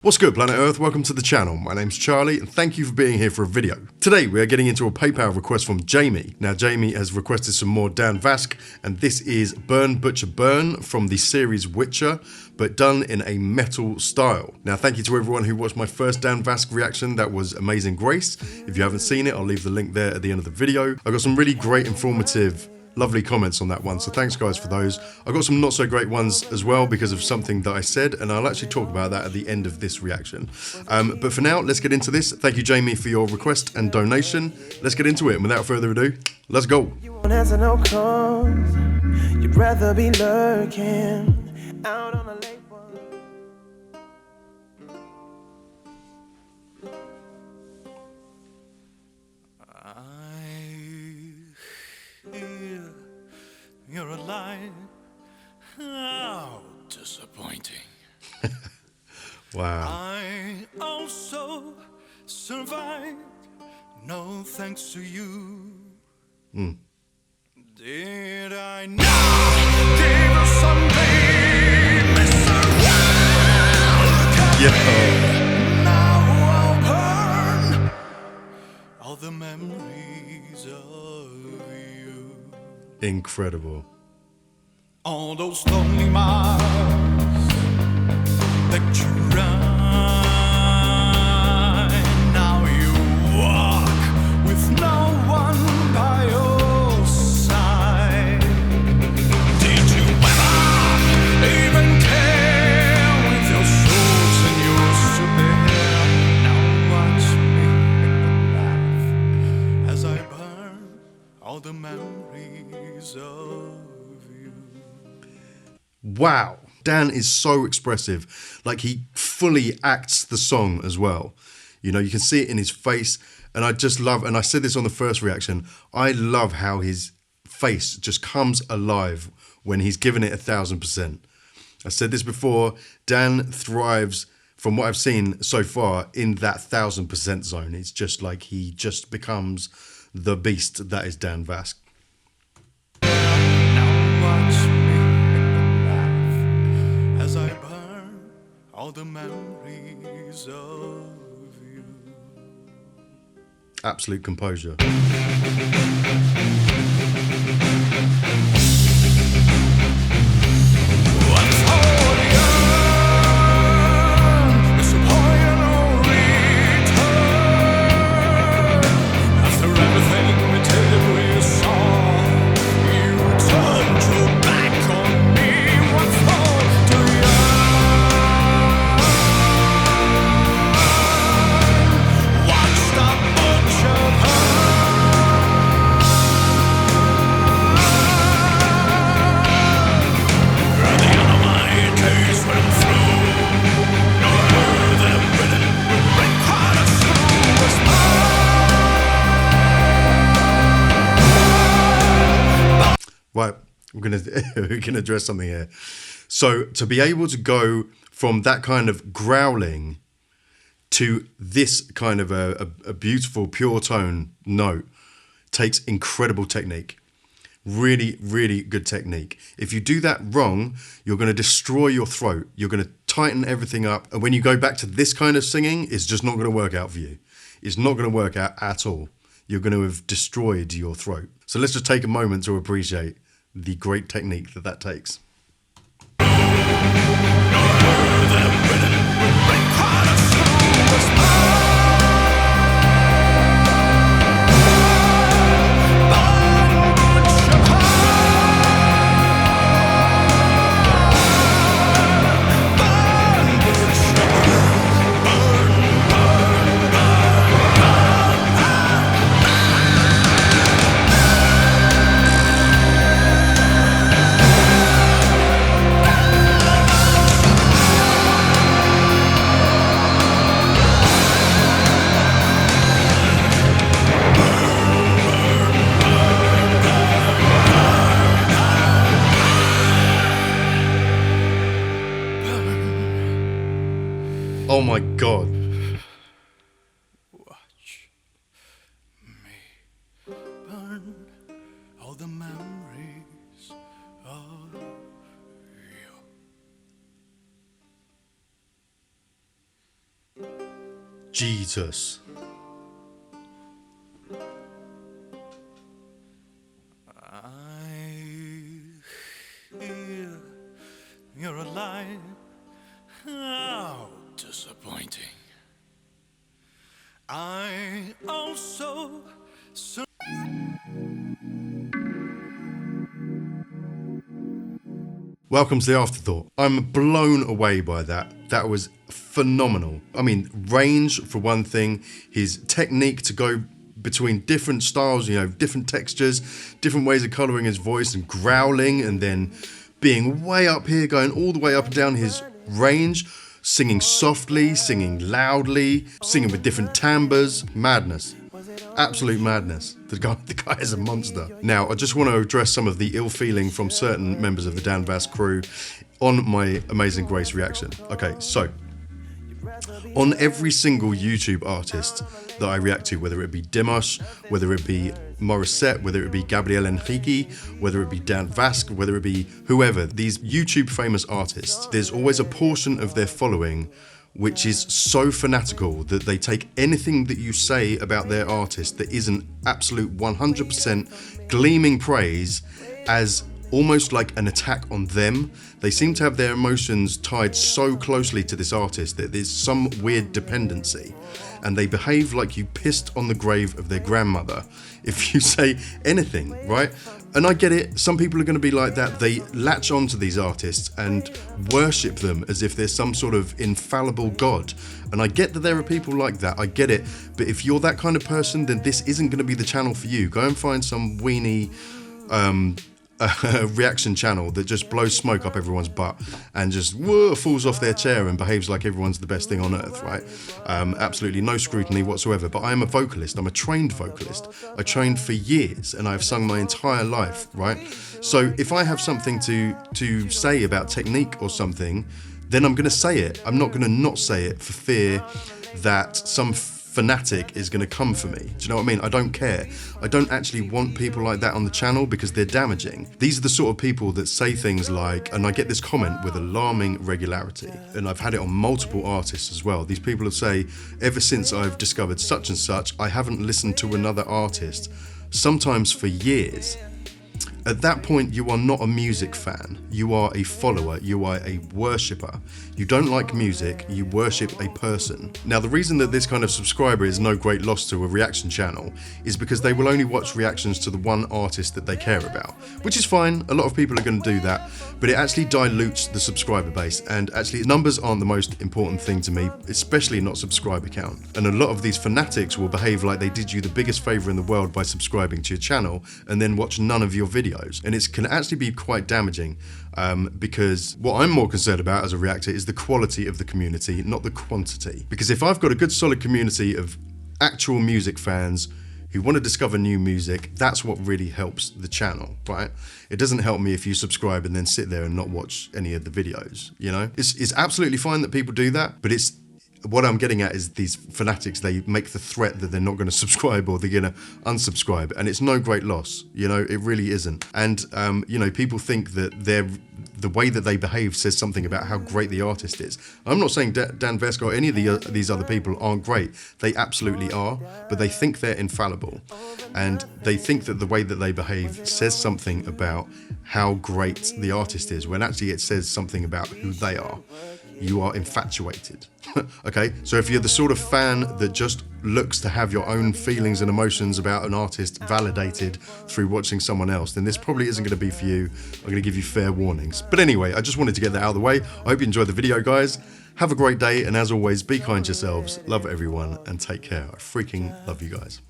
What's good, Planet Earth? Welcome to the channel. My name's Charlie and thank you for being here for a video. Today we are getting into a PayPal request from Jamie. Now Jamie has requested some more Dan Vasc and this is Burn Butcher Burn from the series Witcher, but done in a metal style. Now thank you to everyone who watched my first Dan Vasc reaction. That was Amazing Grace. If you haven't seen it, I'll leave the link there at the end of the video. I got some really great, informative, lovely comments on that one, so thanks guys for those. I got some not so great ones as well because of something that I said, and I'll actually talk about that at the end of this reaction. But for now, let's get into this. Thank you, Jamie, for your request and donation. Let's get into it, and without further ado, let's go. You won't answer no calls. You'd rather be lurking out on a late one. You're alive. How disappointing. Wow. I also survived, no thanks to you. Did I not give us someday, Mr. Yeah. Now I'll burn all the memories of you. Incredible. All those lonely miles that you run, now you walk with no one by your side. Did you ever even care with your suits and your super hair? Now watch me laugh as I burn all the memories of you. Wow. Dan is so expressive. Like, he fully acts the song as well. You know, you can see it in his face. And I just love, and I said this on the first reaction, I love how his face just comes alive when he's given it 1000%. I said this before, Dan thrives, from what I've seen so far, in that 1000% zone. It's just like he just becomes the beast that is Dan Vasc. Now watch me laugh as I burn all the memories of you. Absolute composure. Right, we can address something here. So to be able to go from that kind of growling to this kind of a beautiful pure tone note takes incredible technique. Really, really good technique. If you do that wrong, you're going to destroy your throat. You're going to tighten everything up. And when you go back to this kind of singing, it's just not going to work out for you. It's not going to work out at all. You're going to have destroyed your throat. So let's just take a moment to appreciate the great technique that that takes. Oh my God. Watch me burn all the memories of you. Jesus. I hear you're alive. How disappointing. I also. Welcome to the afterthought. I'm blown away by that. That was phenomenal. I mean, range for one thing, his technique to go between different styles, you know, different textures, different ways of colouring his voice and growling, and then being way up here, going all the way up and down his range, singing softly, singing loudly, singing with different timbres. Madness. Absolute madness. The guy is a monster. Now, I just want to address some of the ill feeling from certain members of the Dan Vasc crew on my Amazing Grace reaction. Okay, so on every single YouTube artist that I react to, whether it be Dimash, whether it be Morissette, whether it be Gabriel Henrique, whether it be Dan Vasc, whether it be whoever, these YouTube famous artists, there's always a portion of their following which is so fanatical that they take anything that you say about their artist that isn't absolute 100% gleaming praise as almost like an attack on them. They seem to have their emotions tied so closely to this artist that there's some weird dependency, and they behave like you pissed on the grave of their grandmother if you say anything, right? And I get it, some people are going to be like that. They latch on to these artists and worship them as if they're some sort of infallible god. And I get that there are people like that, I get it. But if you're that kind of person, then this isn't going to be the channel for you. Go and find some weenie reaction channel that just blows smoke up everyone's butt and just falls off their chair and behaves like everyone's the best thing on earth, right? Absolutely no scrutiny whatsoever. But I am a vocalist. I'm a trained vocalist. I trained for years and I've sung my entire life, right? So if I have something to say about technique or something, then I'm going to say it. I'm not going to not say it for fear that some fanatic is going to come for me. Do you know what I mean? I don't care. I don't actually want people like that on the channel because they're damaging. These are the sort of people that say things like, and I get this comment with alarming regularity, and I've had it on multiple artists as well. These people will say, ever since I've discovered such and such, I haven't listened to another artist, sometimes for years. At that point, you are not a music fan. You are a follower. You are a worshipper. You don't like music, you worship a person. Now, the reason that this kind of subscriber is no great loss to a reaction channel is because they will only watch reactions to the one artist that they care about, which is fine. A lot of people are going to do that, but it actually dilutes the subscriber base. And actually, numbers aren't the most important thing to me, especially not subscriber count. And a lot of these fanatics will behave like they did you the biggest favor in the world by subscribing to your channel and then watch none of your videos. And it can actually be quite damaging because what I'm more concerned about as a reactor is the quality of the community, not the quantity. Because if I've got a good solid community of actual music fans who want to discover new music, that's what really helps the channel, right? It doesn't help me if you subscribe and then sit there and not watch any of the videos, you know? It's absolutely fine that people do that, but it's what I'm getting at is these fanatics, they make the threat that they're not going to subscribe or they're going to unsubscribe, and it's no great loss, you know, it really isn't. And, you know, people think that the way that they behave says something about how great the artist is. I'm not saying Dan Vasc or any of these other people aren't great. They absolutely are, but they think they're infallible. And they think that the way that they behave says something about how great the artist is, when actually it says something about who they are. You are infatuated. Okay, so if you're the sort of fan that just looks to have your own feelings and emotions about an artist validated through watching someone else, then this probably isn't going to be for you. I'm going to give you fair warnings. But anyway, I just wanted to get that out of the way. I hope you enjoyed the video, guys. Have a great day, and as always, be kind to yourselves, love everyone, and take care. I freaking love you guys.